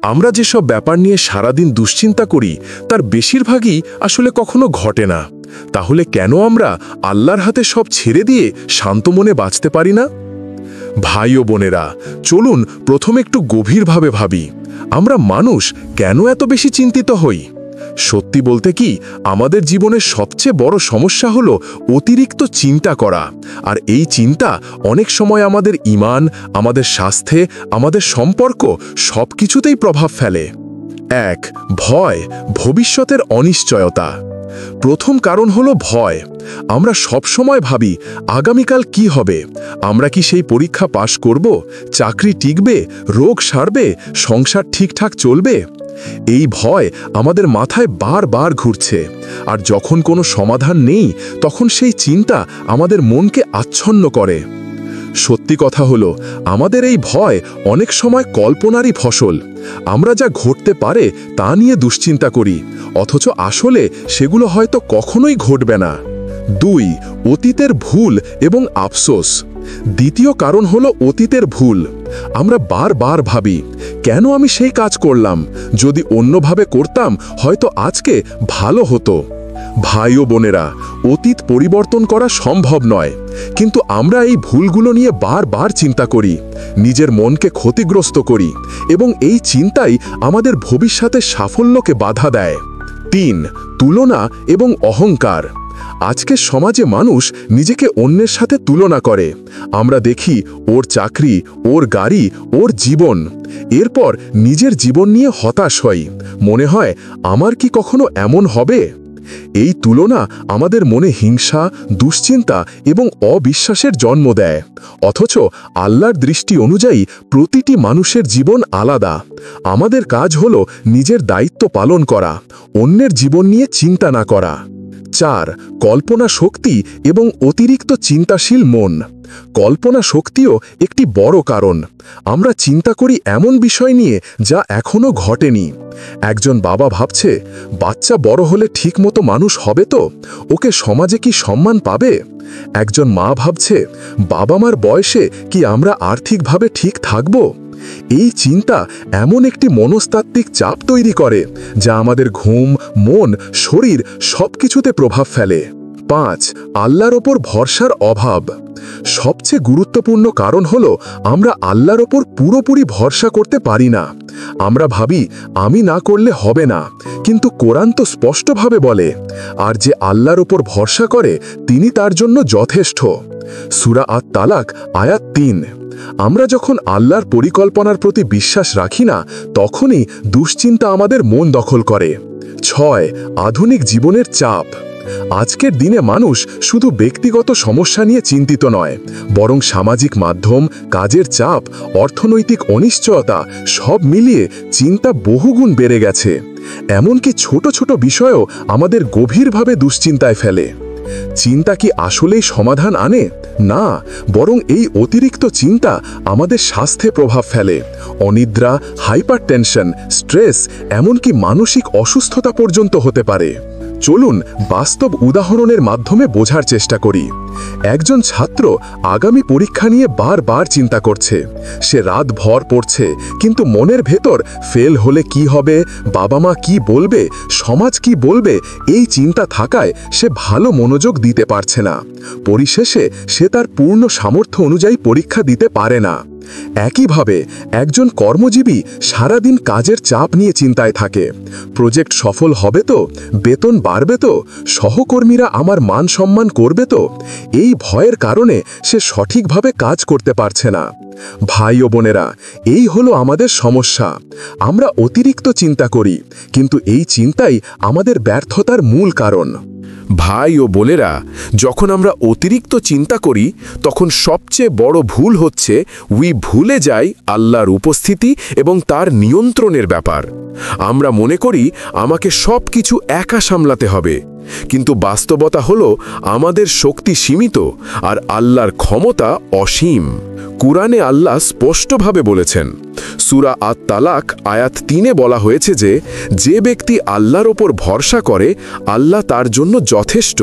আমরা যেসব ব্যাপার নিয়ে সারাদিন দুশ্চিন্তা করি তার বেশিরভাগই আসলে কখনো ঘটে না। তাহলে কেন আমরা আল্লাহর হাতে সব ছেড়ে দিয়ে শান্ত মনে বাঁচতে পারি না? ভাই ও বোনেরা, চলুন প্রথমে একটু গভীরভাবে ভাবি, আমরা মানুষ কেন এত বেশি চিন্তিত হই? সত্যি বলতে কি, আমাদের জীবনের সবচেয়ে বড় সমস্যা হলো অতিরিক্ত চিন্তা করা। আর এই চিন্তা অনেক সময় আমাদের ঈমান, আমাদের স্বাস্থ্যে, আমাদের সম্পর্ক সব কিছুতেই প্রভাব ফেলে। ১. ভয়, ভবিষ্যতের অনিশ্চয়তা। প্রথম কারণ হলো ভয়। আমরা সবসময় ভাবি আগামীকাল কি হবে, আমরা কি সেই পরীক্ষা পাশ করব, চাকরি টিকবে, রোগ সারবে, সংসার ঠিকঠাক চলবে। এই ভয় আমাদের মাথায় বারবার ঘুরছে, আর যখন কোনো সমাধান নেই তখন সেই চিন্তা আমাদের মনকে আচ্ছন্ন করে। সত্যি কথা হলো, আমাদের এই ভয় অনেক সময় কল্পনারই ফসল। আমরা যা ঘটতে পারে তা নিয়ে দুশ্চিন্তা করি, অথচ আসলে সেগুলো হয়তো কখনোই ঘটবে না। ২. অতীতের ভুল এবং আফসোস। দ্বিতীয় কারণ হলো অতীতের ভুল। আমরা বারবার ভাবি, কেন আমি সেই কাজ করলাম, যদি অন্যভাবে করতাম হয়তো আজকে ভালো হতো। ভাই ও বোনেরা, অতীত পরিবর্তন করা সম্ভব নয়, কিন্তু আমরা এই ভুলগুলো নিয়ে বারবার চিন্তা করি, নিজের মনকে ক্ষতিগ্রস্ত করি, এবং এই চিন্তাই আমাদের ভবিষ্যতের সাফল্যকে বাধা দেয়। ৩. তুলনা এবং অহংকার। আজকের সমাজে মানুষ নিজেকে অন্যের সাথে তুলনা করে। আমরা দেখি ওর চাকরি, ওর গাড়ি, ওর জীবন, এরপর নিজের জীবন নিয়ে হতাশ হই। মনে হয় আমার কি কখনো এমন হবে? এই তুলনা আমাদের মনে হিংসা, দুশ্চিন্তা এবং অবিশ্বাসের জন্ম দেয়। অথচ আল্লাহর দৃষ্টি অনুযায়ী প্রতিটি মানুষের জীবন আলাদা। আমাদের কাজ হলো নিজের দায়িত্ব পালন করা, অন্যের জীবন নিয়ে চিন্তা না করা। ৪. কল্পনা শক্তি এবং অতিরিক্ত চিন্তাশীল মন। কল্পনা শক্তিও একটি বড় কারণ। আমরা চিন্তা করি এমন বিষয় নিয়ে যা এখনো ঘটেনি। একজন বাবা ভাবছে, বাচ্চা বড় হলে ঠিকমতো মানুষ হবে তো, ওকে সমাজে কি সম্মান পাবে? একজন মা ভাবছে, বাবা মার বয়সে কি আমরা আর্থিকভাবে ঠিক থাকব? এই চিন্তা এমন একটি মনস্তাত্ত্বিক চাপ তৈরি করে যা আমাদের ঘুম, মন, শরীর সবকিছুতে প্রভাব ফেলে। ৫. আল্লাহর ওপর ভরসার অভাব। সবচেয়ে গুরুত্বপূর্ণ কারণ হলো আমরা আল্লাহর ওপর পুরোপুরি ভরসা করতে পারি না। আমরা ভাবি আমি না করলে হবে না, কিন্তু কোরআন তো স্পষ্টভাবে বলে, আর যে আল্লাহর ওপর ভরসা করে তিনি তার জন্য যথেষ্ট। সূরা আত-তালাক আয়াত ৩। আমরা যখন আল্লাহর পরিকল্পনার প্রতি বিশ্বাস রাখি না, তখনই দুশ্চিন্তা আমাদের মন দখল করে। ৬. আধুনিক জীবনের চাপ। আজকের দিনে মানুষ শুধু ব্যক্তিগত সমস্যা নিয়ে চিন্তিত নয়, বরং সামাজিক মাধ্যম, কাজের চাপ, অর্থনৈতিক অনিশ্চয়তা সব মিলিয়ে চিন্তা বহুগুণ বেড়ে গেছে। এমনকি ছোট ছোট বিষয়ও আমাদের গভীরভাবে দুশ্চিন্তায় ফেলে। চিন্তা কি আসলেই সমাধান আনে? না, বরং এই অতিরিক্ত চিন্তা আমাদের স্বাস্থ্যে প্রভাব ফেলে। অনিদ্রা, হাইপারটেনশন, স্ট্রেস, এমনকি মানসিক অসুস্থতা পর্যন্ত হতে পারে। চলুন বাস্তব উদাহরণের মাধ্যমে বোঝার চেষ্টা করি। একজন ছাত্র আগামী পরীক্ষা নিয়ে বারবার চিন্তা করছে। সে রাত ভর পড়ছে, কিন্তু মনের ভেতর ফেল হলে কি হবে, বাবা মা কি বলবে, সমাজ কি বলবে, এই চিন্তা থাকায় সে ভালো মনোযোগ দিতে পারছে না। পরিশেষে সে তার পূর্ণ সামর্থ্য অনুযায়ী পরীক্ষা দিতে পারে না। একইভাবে একজন কর্মজীবী সারাদিন কাজের চাপ নিয়ে চিন্তায় থাকে। প্রজেক্ট সফল হবে তো, বেতন বাড়বে তো, সহকর্মীরা আমার মান সম্মান করবে তো। এই ভয়ের কারণে সে সঠিকভাবে কাজ করতে পারছে না। ভাই ও বোনেরা, এই হলো আমাদের সমস্যা। আমরা অতিরিক্ত চিন্তা করি, কিন্তু এই চিন্তাই আমাদের ব্যর্থতার মূল কারণ। ভাই ও বোনেরা, যখন আমরা অতিরিক্ত চিন্তা করি তখন সবচেয়ে বড় ভুল হচ্ছে ভুলে যাই আল্লাহর উপস্থিতি এবং তার নিয়ন্ত্রণের ব্যাপার। আমরা মনে করি আমাকে সব কিছু একা সামলাতে হবে, কিন্তু বাস্তবতা হলো আমাদের শক্তি সীমিত আর আল্লাহর ক্ষমতা অসীম। কুরআনে আল্লাহ স্পষ্টভাবে বলেছেন, সূরা আত-তালাক আয়াত 3-এ বলা হয়েছে যে ব্যক্তি আল্লাহর ওপর ভরসা করে আল্লাহ তার জন্য যথেষ্ট।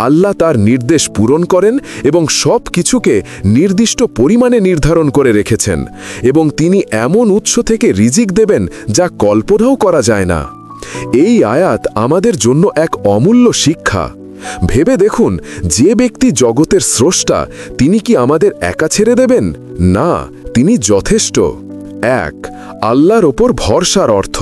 আল্লাহ তার নির্দেশ পূরণ করেন এবং সব কিছুকে নির্দিষ্ট পরিমাণে নির্ধারণ করে রেখেছেন, এবং তিনি এমন উৎস থেকে রিজিক দেবেন যা কল্পনাও করা যায় না। এই আয়াত আমাদের জন্য এক অমূল্য শিক্ষা। ভেবে দেখুন, যে ব্যক্তি জগতের স্রষ্টা, তিনি কি আমাদের একা ছেড়ে দেবেন? না, তিনি যথেষ্ট। 1. আল্লাহর ওপর ভরসার অর্থ।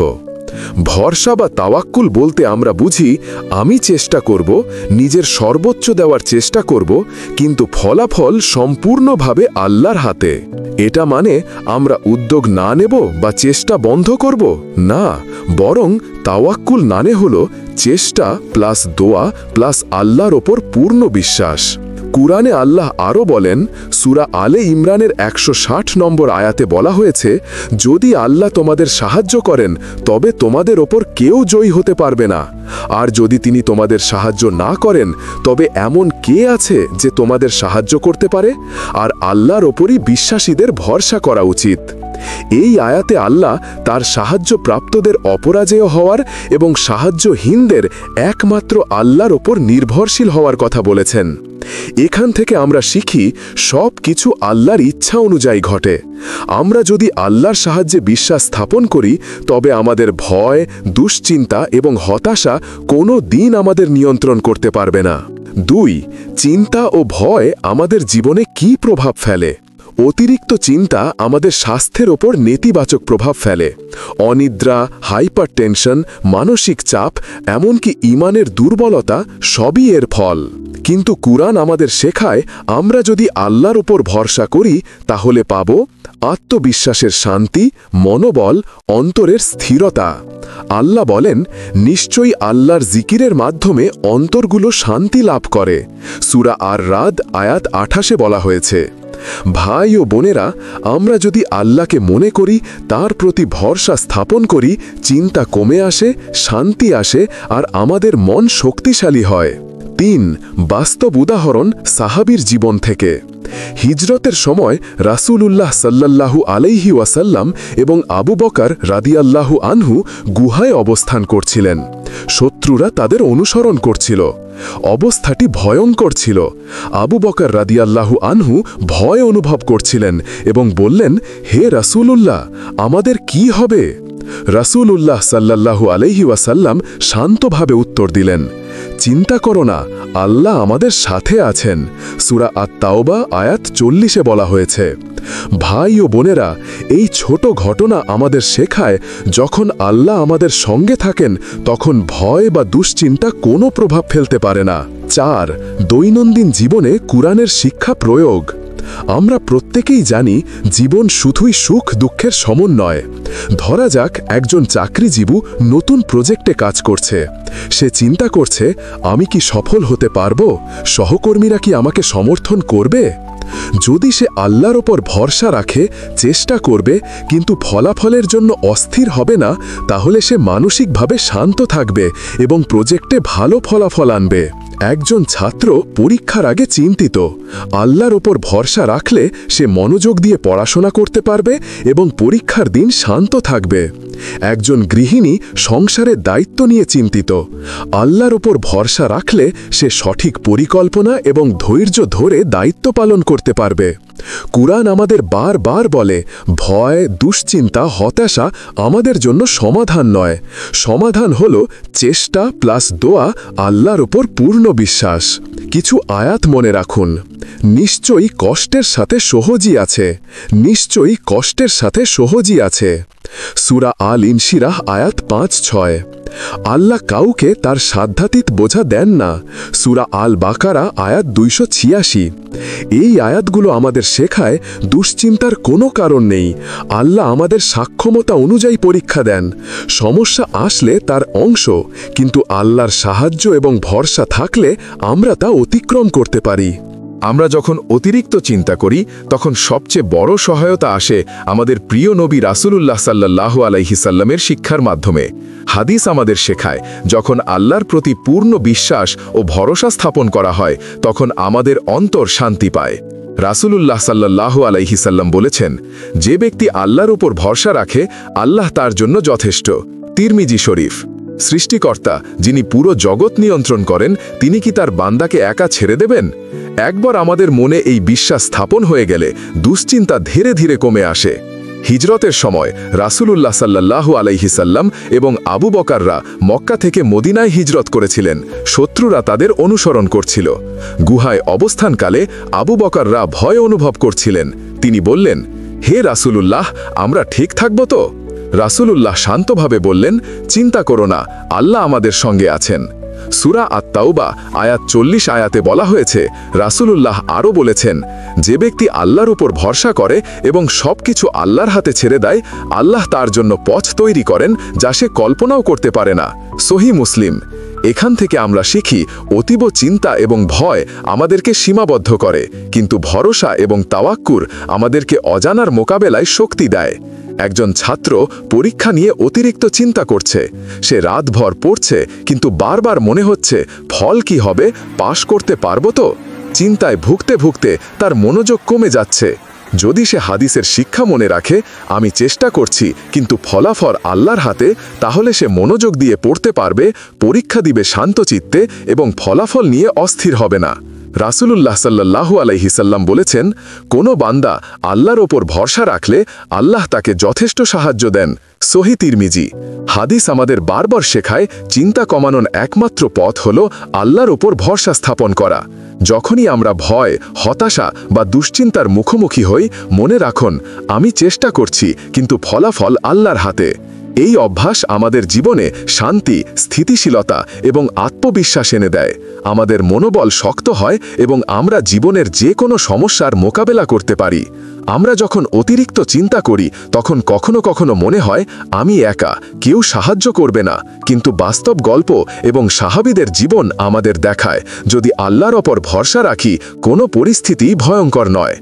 ভরসা বা তাওয়াক্কুল বলতে আমরা বুঝি আমি চেষ্টা করব, নিজের সর্বোচ্চ দেওয়ার চেষ্টা করব, কিন্তু ফলাফল সম্পূর্ণভাবে আল্লাহর হাতে। এটা মানে আমরা উদ্যোগ না নেব বা চেষ্টা বন্ধ করব না, বরং তাওয়াক্কুল মানে হলো চেষ্টা প্লাস দোয়া প্লাস আল্লাহর ওপর পূর্ণ বিশ্বাস। কুরআনে আল্লাহ আরও বলেন, সূরা আলে ইমরানের 160 নম্বর আয়াতে বলা হয়েছে, যদি আল্লাহ তোমাদের সাহায্য করেন তবে তোমাদের ওপর কেউ জয়ী হতে পারবে না, আর যদি তিনি তোমাদের সাহায্য না করেন তবে এমন কে আছে যে তোমাদের সাহায্য করতে পারে? আর আল্লাহর ওপরই বিশ্বাসীদের ভরসা করা উচিত। এই আয়াতে আল্লাহ তার সাহায্য প্রাপ্তদের অপরাজেয় হওয়ার এবং সাহায্যহীনদের একমাত্র আল্লাহর ওপর নির্ভরশীল হওয়ার কথা বলেছেন। এখান থেকে আমরা শিখি সব কিছু আল্লাহর ইচ্ছা অনুযায়ী ঘটে। আমরা যদি আল্লাহর সাহায্যে বিশ্বাস স্থাপন করি তবে আমাদের ভয়, দুশ্চিন্তা এবং হতাশা কোনো দিন আমাদের নিয়ন্ত্রণ করতে পারবে না। 2. চিন্তা ও ভয় আমাদের জীবনে কী প্রভাব ফেলে? অতিরিক্ত চিন্তা আমাদের স্বাস্থ্যের ওপর নেতিবাচক প্রভাব ফেলে। অনিদ্রা, হাইপারটেনশন, মানসিক চাপ, এমনকি ঈমানের দুর্বলতা সবই এর ফল। কিন্তু কুরআন আমাদের শেখায়, আমরা যদি আল্লাহর উপর ভরসা করি তাহলে পাব আত্মবিশ্বাসের শান্তি, মনোবল, অন্তরের স্থিরতা। আল্লাহ বলেন, নিশ্চয়ই আল্লাহর জিকিরের মাধ্যমে অন্তরগুলো শান্তি লাভ করে। সূরা আর-রাদ আয়াত 28-এ বলা হয়েছে। ভাই ও বোনেরা, আমরা যদি আল্লাহকে মনে করি, তার প্রতি ভরসা স্থাপন করি, চিন্তা কমে আসে, শান্তি আসে আর আমাদের মন শক্তিশালী হয়। 3. বাস্তব উদাহরণ সাহাবীর জীবন থেকে। হিজরতের সময় রাসূলুল্লাহ সাল্লাল্লাহু আলাইহি ওয়াসাল্লাম এবং আবু বকর রাদিয়াল্লাহু আনহু গুহায় অবস্থান করছিলেন। শত্রুরা তাদের অনুসরণ করছিল। অবস্থাটি ভয়ঙ্কর ছিল। আবু বকর রাদিয়াল্লাহু আনহু ভয় অনুভব করছিলেন এবং বললেন, হে রাসূলুল্লাহ, আমাদের কি হবে? রাসূলুল্লাহ সাল্লাল্লাহু আলাইহি ওয়াসাল্লাম শান্তভাবে উত্তর দিলেন, চিন্তা করো না, আল্লাহ আমাদের সাথে আছেন। সূরা আত-তাওবা আয়াত 40-এ বলা হয়েছে। ভাই ও বোনেরা, এই ছোট ঘটনা আমাদের শেখায়, যখন আল্লাহ আমাদের সঙ্গে থাকেন তখন ভয় বা দুশ্চিন্তা কোনো প্রভাব ফেলতে পারে না। 4. দৈনন্দিন জীবনে কুরআনের শিক্ষা প্রয়োগ। আমরা প্রত্যেকেই জানি জীবন শুধুই সুখ দুঃখের সমন্বয়। ধরা যাক একজন চাকরিজীবী নতুন প্রজেক্টে কাজ করছে। সে চিন্তা করছে, আমি কি সফল হতে পারবো? সহকর্মীরা কি আমাকে সমর্থন করবে? যদি সে আল্লাহর ওপর ভরসা রাখে, চেষ্টা করবে, কিন্তু ফলাফলের জন্য অস্থির হবে না, তাহলে সে মানসিকভাবে শান্ত থাকবে এবং প্রজেক্টে ভালো ফলাফল আনবে। একজন ছাত্র পরীক্ষার আগে চিন্তিত। আল্লাহর ওপর ভরসা রাখলে সে মনোযোগ দিয়ে পড়াশোনা করতে পারবে এবং পরীক্ষার দিন শান্ত থাকবে। একজন গৃহিণী সংসারের দায়িত্ব নিয়ে চিন্তিত। আল্লাহর ওপর ভরসা রাখলে সে সঠিক পরিকল্পনা এবং ধৈর্য ধরে দায়িত্ব পালন করতে পারবে। কুরআন আমাদের বারবার বলে, ভয়, দুশ্চিন্তা, হতাশা আমাদের জন্য সমাধান নয়। সমাধান হলো চেষ্টা প্লাস দোয়া, আল্লাহর ওপর পূর্ণ বিশ্বাস। কিছু আয়াত মনে রাখুন। নিশ্চয়ই কষ্টের সাথে সহজই আছে, নিশ্চয়ই কষ্টের সাথে সহজই আছে। সূরা আল-ইনশিরাহ আয়াত 5-6। আল্লাহ কাউকে তার সাধ্যাতীত বোঝা দেন না। সূরা আল-বাকারা আয়াত 286। এই আয়াতগুলো আমাদের শেখায়, দুশ্চিন্তার কোনো কারণ নেই। আল্লাহ আমাদের সক্ষমতা অনুযায়ী পরীক্ষা দেন। সমস্যা আসলে তার অংশ, কিন্তু আল্লাহর সাহায্য এবং ভরসা থাকলে আমরা তা অতিক্রম করতে পারি। আমরা যখন অতিরিক্ত চিন্তা করি তখন সবচেয়ে বড় সহায়তা আসে আমাদের প্রিয় নবী রাসূলুল্লাহ সাল্লাল্লাহু আলাইহি সাল্লামের শিক্ষার মাধ্যমে। হাদিস আমাদের শেখায়, যখন আল্লাহর প্রতি পূর্ণ বিশ্বাস ও ভরসা স্থাপন করা হয় তখন আমাদের অন্তর শান্তি পায়। রাসূলুল্লাহ সাল্লাল্লাহু আলাইহি সাল্লাম বলেছেন, যে ব্যক্তি আল্লাহর উপর ভরসা রাখে আল্লাহ তার জন্য যথেষ্ট। তিরমিজি শরীফ। সৃষ্টিকর্তা যিনি পুরো জগৎ নিয়ন্ত্রণ করেন, তিনি কি তার বান্দাকে একা ছেড়ে দেবেন? একবার আমাদের মনে এই বিশ্বাস স্থাপন হয়ে গেলে দুশ্চিন্তা ধীরে ধীরে কমে আসে। হিজরতের সময় রাসূলুল্লাহ সাল্লাল্লাহু আলাইহি সাল্লাম এবং আবু বকররা মক্কা থেকে মদিনায় হিজরত করেছিলেন। শত্রুরা তাদের অনুসরণ করছিল। গুহায় অবস্থানকালে আবু বকররা ভয় অনুভব করছিলেন। তিনি বললেন, হে রাসূলুল্লাহ, আমরা ঠিক থাকব তো? রাসূলুল্লাহ শান্তভাবে বললেন, চিন্তা করো না, আল্লাহ আমাদের সঙ্গে আছেন। সূরা আত-তাওবা আয়াত 40 আয়াতে বলা হয়েছে, রাসূলুল্লাহ আরও বলেছেন, যে ব্যক্তি আল্লাহর উপর ভরসা করে এবং সবকিছু আল্লাহর হাতে ছেড়ে দেয়, আল্লাহ তার জন্য পথ তৈরি করেন যা সে কল্পনাও করতে পারে না। সহিহ মুসলিম। এখান থেকে আমরা শিখি, অতীব চিন্তা এবং ভয় আমাদেরকে সীমাবদ্ধ করে, কিন্তু ভরসা এবং তাওয়াক্কুল আমাদেরকে অজানার মোকাবেলায় শক্তি দেয়। একজন ছাত্র পরীক্ষা নিয়ে অতিরিক্ত চিন্তা করছে। সে রাতভর পড়ছে, কিন্তু বারবার মনে হচ্ছে ফল কি হবে, পাশ করতে পারবো তো? চিন্তায় ভুগতে ভুগতে তার মনোযোগ কমে যাচ্ছে। যদি সে হাদিসের শিক্ষা মনে রাখে, আমি চেষ্টা করছি কিন্তু ফলাফল আল্লাহর হাতে, তাহলে সে মনোযোগ দিয়ে পড়তে পারবে, পরীক্ষা দিবে শান্তচিত্তে এবং ফলাফল নিয়ে অস্থির হবে না। রাসূলুল্লাহ সাল্লাল্লাহু আলাইহি সাল্লাম বলেছেন, কোনো বান্দা আল্লাহর ওপর ভরসা রাখলে আল্লাহ তাকে যথেষ্ট সাহায্য দেন। সহিহ তিরমিজি। হাদিস আমাদের বারবার শেখায়, চিন্তা কমানোর একমাত্র পথ হল আল্লাহর ওপর ভরসা স্থাপন করা। যখনই আমরা ভয়, হতাশা বা দুশ্চিন্তার মুখোমুখি হই, মনে রাখুন, আমি চেষ্টা করছি কিন্তু ফলাফল আল্লাহর হাতে। এই অভ্যাস আমাদের জীবনে শান্তি, স্থিতিশীলতা এবং আত্মবিশ্বাস এনে দেয়। আমাদের মনোবল শক্ত হয় এবং আমরা জীবনের যে কোনো সমস্যার মোকাবেলা করতে পারি। আমরা যখন অতিরিক্ত চিন্তা করি তখন কখনো কখনো মনে হয় আমি একা, কেউ সাহায্য করবে না, কিন্তু বাস্তব গল্প এবং সাহাবীদের জীবন আমাদের দেখায়, যদি আল্লাহর ওপর ভরসা রাখি, কোনো পরিস্থিতি ভয়ঙ্কর নয়।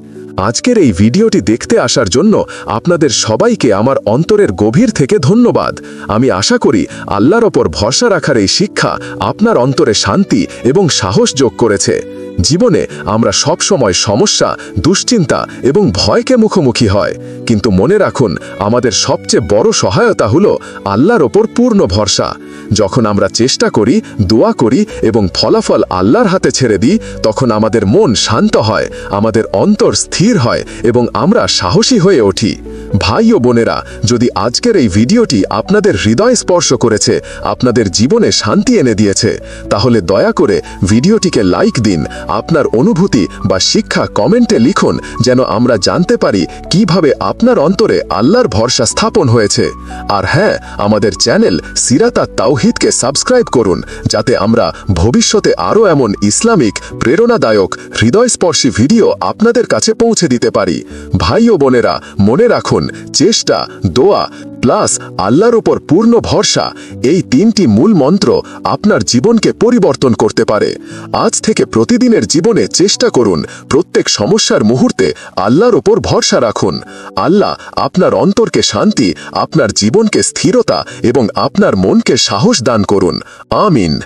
আজকের এই ভিডিওটি দেখতে আসার জন্য আপনাদের সবাইকে আমার অন্তরের গভীর থেকে ধন্যবাদ। আমি আশা করি আল্লাহর ওপর ভরসা রাখার এই শিক্ষা আপনার অন্তরে শান্তি এবং সাহস যোগ করেছে। জীবনে আমরা সব সময় সমস্যা, দুশ্চিন্তা এবং ভয়কে মুখোমুখি হয়, কিন্তু মনে রাখুন, আমাদের সবচেয়ে বড় সহায়তা হলো আল্লাহর ওপর পূর্ণ ভরসা। যখন আমরা চেষ্টা করি, দোয়া করি এবং ফলাফল আল্লাহর হাতে ছেড়ে দিই, তখন আমাদের মন শান্ত হয়, আমাদের অন্তর স্থির হয় এবং আমরা সাহসী হয়ে উঠি। ভাই ও বোনেরা, যদি আজকের এই ভিডিওটি আপনাদের হৃদয় স্পর্শ করেছে, আপনাদের জীবনে শান্তি এনে দিয়েছে, তাহলে দয়া করে ভিডিওটিকে লাইক দিন। আপনার অনুভূতি বা শিক্ষা কমেন্টে লিখুন, যেন আমরা জানতে পারি কিভাবে আপনার অন্তরে আল্লাহর ভরসা স্থাপন হয়েছে। আর হ্যাঁ, আমাদের চ্যানেল সিরাত আত-তাওহীদকে সাবস্ক্রাইব করুন, যাতে আমরা ভবিষ্যতে আরও এমন ইসলামিক, প্রেরণাদায়ক, হৃদয়স্পর্শী ভিডিও আপনাদের কাছে পৌঁছে দিতে পারি। ভাই ও বোনেরা, মনে রাখুন, চেষ্টা, দোয়া প্লাস আল্লাহর উপর পূর্ণ ভরসা, এই তিনটি মূল মন্ত্র আপনার জীবনকে পরিবর্তন করতে পারে। আজ থেকে প্রতিদিনের জীবনে চেষ্টা করুন, প্রত্যেক সমস্যার মুহূর্তে আল্লাহর উপর ভরসা রাখুন। আল্লাহ আপনার অন্তরকে শান্তি, আপনার জীবনকে স্থিরতা এবং আপনার মনকে সাহস দান করুন। আমিন।